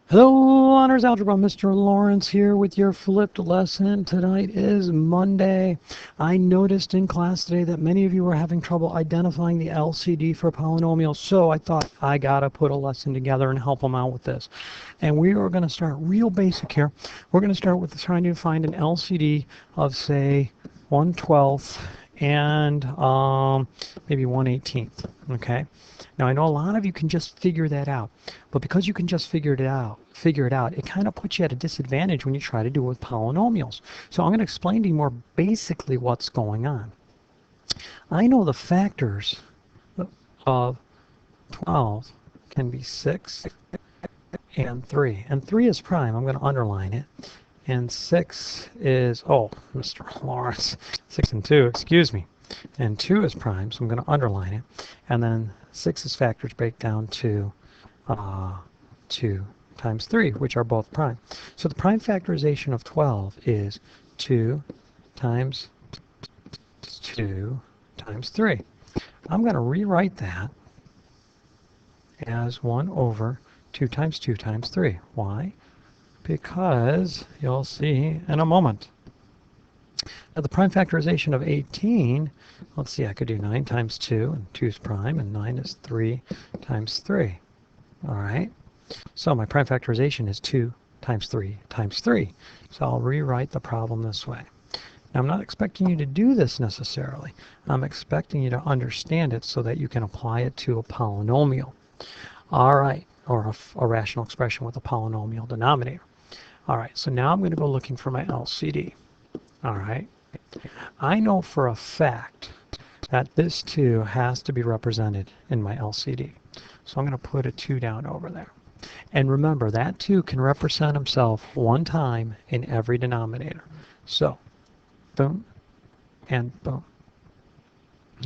Hello, Honors Algebra. Mr. Lawrence here with your flipped lesson. Tonight is Monday. I noticed in class today that many of you were having trouble identifying the LCD for polynomials, so I thought I gotta put a lesson together and help them out with this. And we are going to start real basic here. We're going to start with trying to find an LCD of, say, 1/12 and maybe 1/18. Okay. Now I know a lot of you can just figure that out, but because you can just figure it out, it kind of puts you at a disadvantage when you try to do it with polynomials. So I'm going to explain to you more basically what's going on. I know the factors of 12 can be 6 and 3. And 3 is prime. I'm going to underline it. And 6 is, oh, Mr. Lawrence, 6 and 2, excuse me. And 2 is prime, so I'm going to underline it. And then 6's factors break down to 2 times 3, which are both prime. So the prime factorization of 12 is 2 times 2 times 3. I'm going to rewrite that as 1 over 2 times 2 times 3. Why? Because you'll see in a moment. Now the prime factorization of 18, let's see, I could do 9 times 2, and 2 is prime, and 9 is 3 times 3. All right, so my prime factorization is 2 times 3 times 3. So I'll rewrite the problem this way. Now I'm not expecting you to do this necessarily. I'm expecting you to understand it so that you can apply it to a polynomial. All right, or a rational expression with a polynomial denominator. All right, so now I'm going to go looking for my LCD. All right, I know for a fact that this 2 has to be represented in my LCD. So I'm going to put a 2 down over there. And remember, that 2 can represent himself one time in every denominator. So, boom and boom.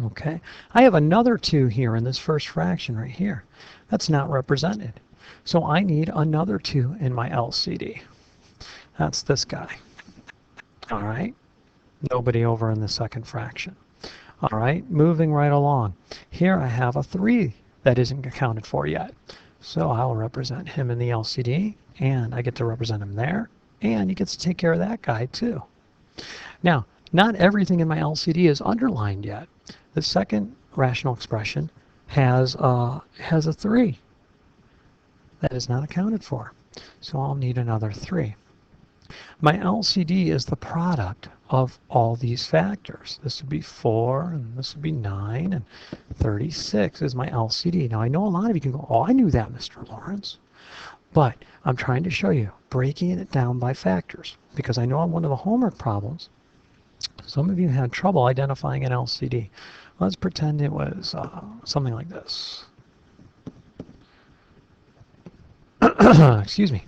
Okay, I have another 2 here in this first fraction right here. That's not represented. So I need another 2 in my LCD. That's this guy. All right, nobody over in the second fraction. All right, moving right along. Here I have a 3 that isn't accounted for yet. So I'll represent him in the LCD, and I get to represent him there, and he gets to take care of that guy too. Now, not everything in my LCD is underlined yet. The second rational expression has a 3 that is not accounted for. So I'll need another 3. My LCD is the product of all these factors. This would be 4, and this would be 9, and 36 is my LCD. Now, I know a lot of you can go, oh, I knew that, Mr. Lawrence. But I'm trying to show you, breaking it down by factors, because I know on one of the homework problems, some of you had trouble identifying an LCD. Let's pretend it was something like this. Excuse me.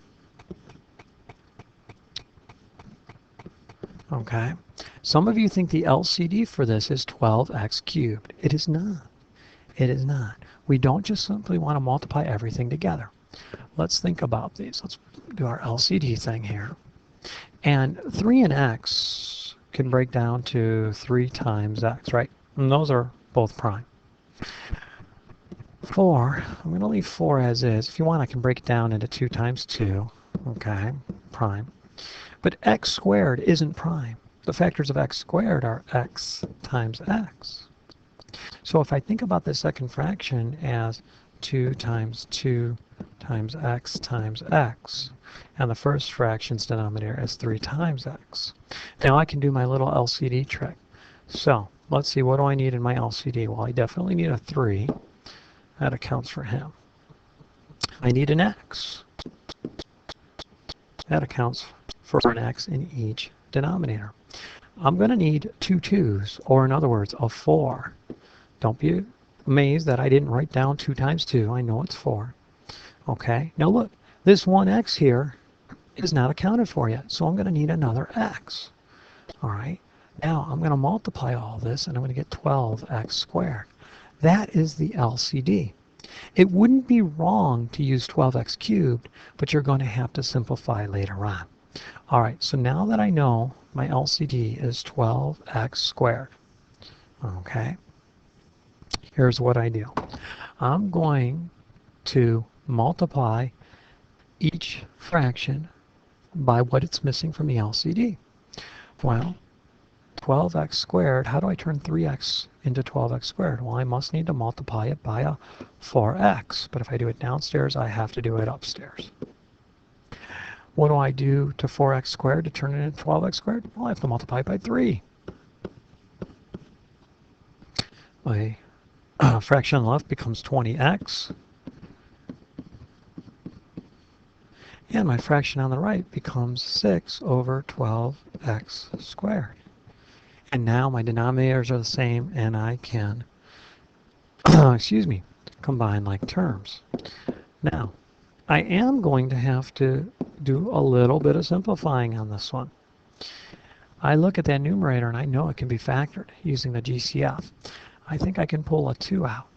Okay, some of you think the LCD for this is 12x cubed. It is not. It is not. We don't just simply want to multiply everything together. Let's think about these. Let's do our LCD thing here. And 3 and x can break down to 3 times x, right? And those are both prime. 4, I'm going to leave 4 as is. If you want, I can break it down into 2 times 2. Okay, prime. But x squared isn't prime. The factors of x squared are x times x. So if I think about the second fraction as 2 times 2 times x, and the first fraction's denominator is 3 times x. Now I can do my little LCD trick. So let's see, what do I need in my LCD? Well, I definitely need a 3. That accounts for him. I need an x. That accounts for an x in each denominator. I'm going to need 2 2's, or in other words, a 4. Don't be amazed that I didn't write down 2 times 2. I know it's 4. Okay, now look, this 1x here is not accounted for yet, so I'm going to need another x. All right, now I'm going to multiply all this, and I'm going to get 12x squared. That is the LCD. It wouldn't be wrong to use 12x cubed, but you're going to have to simplify later on. All right, so now that I know my LCD is 12x squared, okay, here's what I do. I'm going to multiply each fraction by what it's missing from the LCD. Well, 12x squared, how do I turn 3x into 12x squared? Well, I must need to multiply it by a 4x, but if I do it downstairs, I have to do it upstairs. What do I do to 4x squared to turn it into 12x squared? Well, I have to multiply it by 3. My fraction on the left becomes 20x, and my fraction on the right becomes 6 over 12x squared. And now my denominators are the same, and I can, excuse me, combine like terms. Now, I am going to have to do a little bit of simplifying on this one. I look at that numerator, and I know it can be factored using the GCF. I think I can pull a 2 out.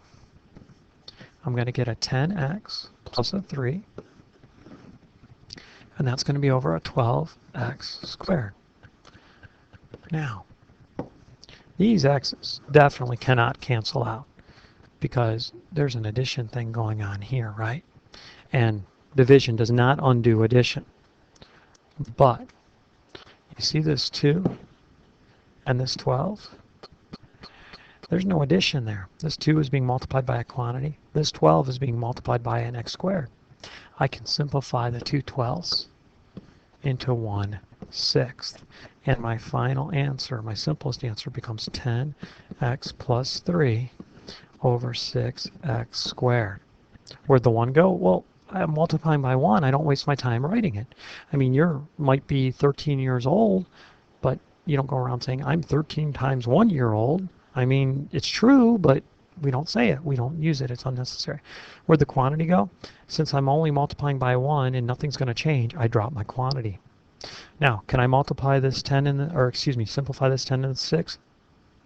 I'm going to get a 10x plus a 3, and that's going to be over a 12x squared. Now, these x's definitely cannot cancel out because there's an addition thing going on here, right? And division does not undo addition. But you see this 2 and this 12? There's no addition there. This 2 is being multiplied by a quantity. This 12 is being multiplied by an x squared. I can simplify the 2 12ths into 1/6. And my final answer, my simplest answer, becomes 10x plus 3 over 6x squared. Where'd the 1 go? Well, I'm multiplying by 1. I don't waste my time writing it. I mean, you might be 13 years old, but you don't go around saying, I'm 13 times 1 year old. I mean, it's true, but we don't say it. We don't use it. It's unnecessary. Where'd the quantity go? Since I'm only multiplying by 1 and nothing's going to change, I drop my quantity. Now, can I multiply this 10 in the, or excuse me, simplify this 10 to the 6?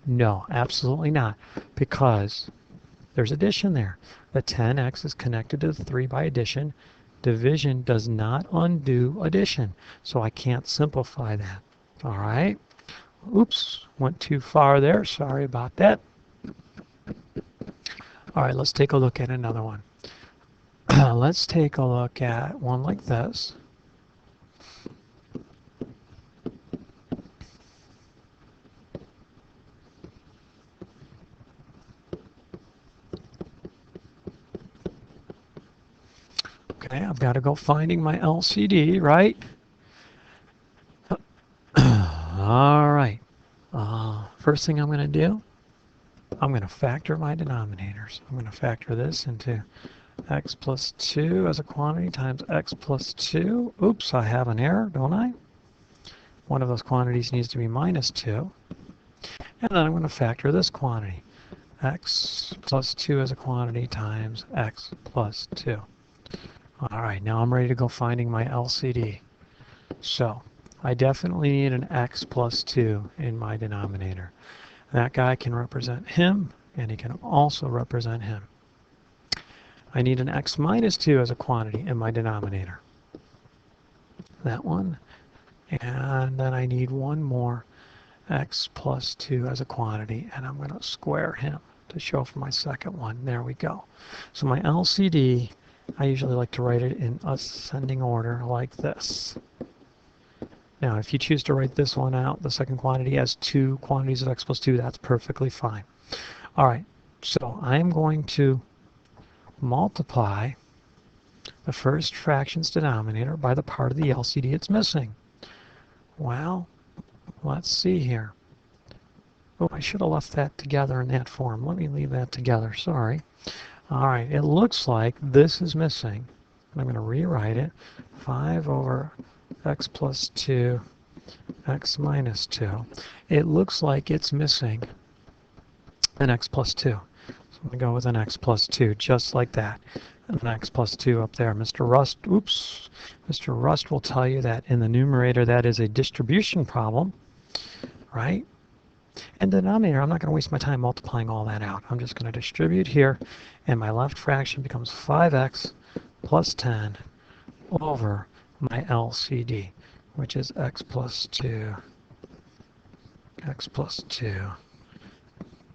No, absolutely not, because there's addition there. The 10x is connected to the 3 by addition. Division does not undo addition, so I can't simplify that. All right? Oops, went too far there. Sorry about that. All right, let's take a look at another one. Let's take a look at one like this. Okay, I've got to go finding my LCD, right? All right. First thing I'm going to do, I'm going to factor my denominators. I'm going to factor this into x plus 2 as a quantity times x plus 2. Oops, I have an error, don't I? One of those quantities needs to be minus 2. And then I'm going to factor this quantity, x plus 2 as a quantity times x plus 2. All right, now I'm ready to go finding my LCD. So I definitely need an x plus 2 in my denominator. That guy can represent him, and he can also represent him. I need an x minus 2 as a quantity in my denominator. That one. And then I need one more x plus 2 as a quantity, and I'm going to square him to show for my second one. There we go. So my LCD, I usually like to write it in ascending order like this. Now, if you choose to write this one out, the second quantity, as 2 quantities of x plus 2, that's perfectly fine. All right, so I'm going to multiply the first fraction's denominator by the part of the LCD it's missing. Well, let's see here. Oh, I should have left that together in that form. Let me leave that together, sorry. All right, it looks like this is missing. I'm going to rewrite it. 5 over x plus 2, x minus 2. It looks like it's missing an x plus 2. So I'm going to go with an x plus 2, just like that. An x plus 2 up there. Mr. Rust will tell you that in the numerator that is a distribution problem, right? And denominator, I'm not going to waste my time multiplying all that out. I'm just going to distribute here, and my left fraction becomes 5x plus 10 over my LCD, which is x plus 2,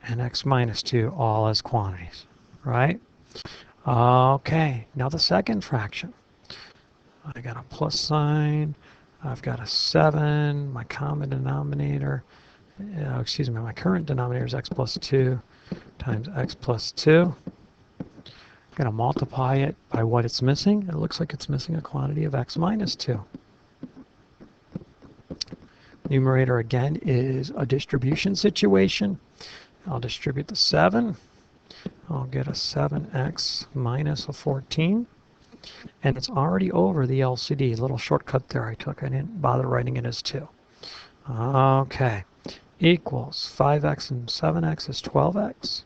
and x minus 2, all as quantities, right? Okay, now the second fraction. I got a plus sign. I've got a 7. My common denominator, excuse me, my current denominator is x plus 2 times x plus 2. I'm going to multiply it by what it's missing. It looks like it's missing a quantity of x minus 2. Numerator again is a distribution situation. I'll distribute the 7. I'll get a 7x minus a 14. And it's already over the LCD. A little shortcut there I took. I didn't bother writing it as 2. Okay. Equals 5x and 7x is 12x.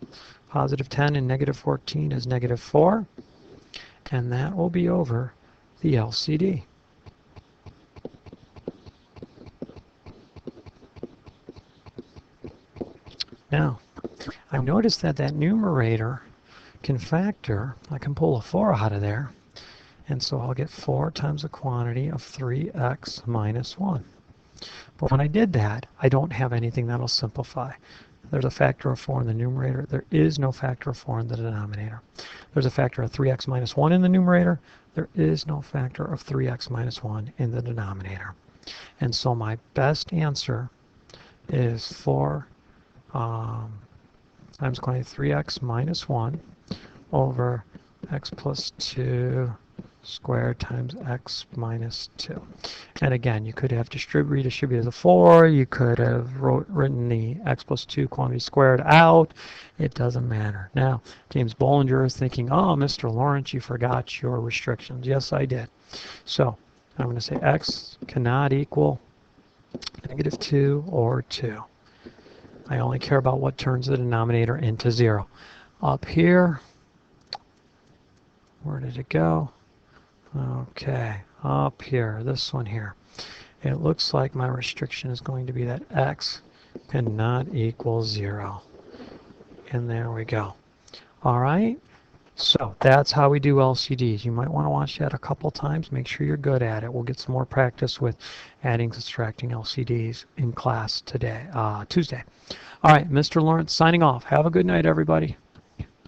Positive 10 and negative 14 is negative 4. And that will be over the LCD. Now, I've noticed that that numerator can factor. I can pull a 4 out of there. And so I'll get 4 times the quantity of 3x minus 1. But when I did that, I don't have anything that'll simplify. There's a factor of 4 in the numerator. There is no factor of 4 in the denominator. There's a factor of 3x minus 1 in the numerator. There is no factor of 3x minus 1 in the denominator. And so my best answer is 4 times quantity 3x minus 1 over x plus 2 squared times x minus 2. And again, you could have redistributed the 4. You could have written the x plus 2 quantity squared out. It doesn't matter. Now, James Bollinger is thinking, oh, Mr. Lawrence, you forgot your restrictions. Yes, I did. So I'm going to say x cannot equal negative 2 or 2. I only care about what turns the denominator into 0. Up here, where did it go? Okay, up here, this one here. It looks like my restriction is going to be that x cannot equal 0. And there we go. All right, so that's how we do LCDs. You might want to watch that a couple times. Make sure you're good at it. We'll get some more practice with adding, subtracting LCDs in class today, Tuesday. All right, Mr. Lawrence signing off. Have a good night, everybody.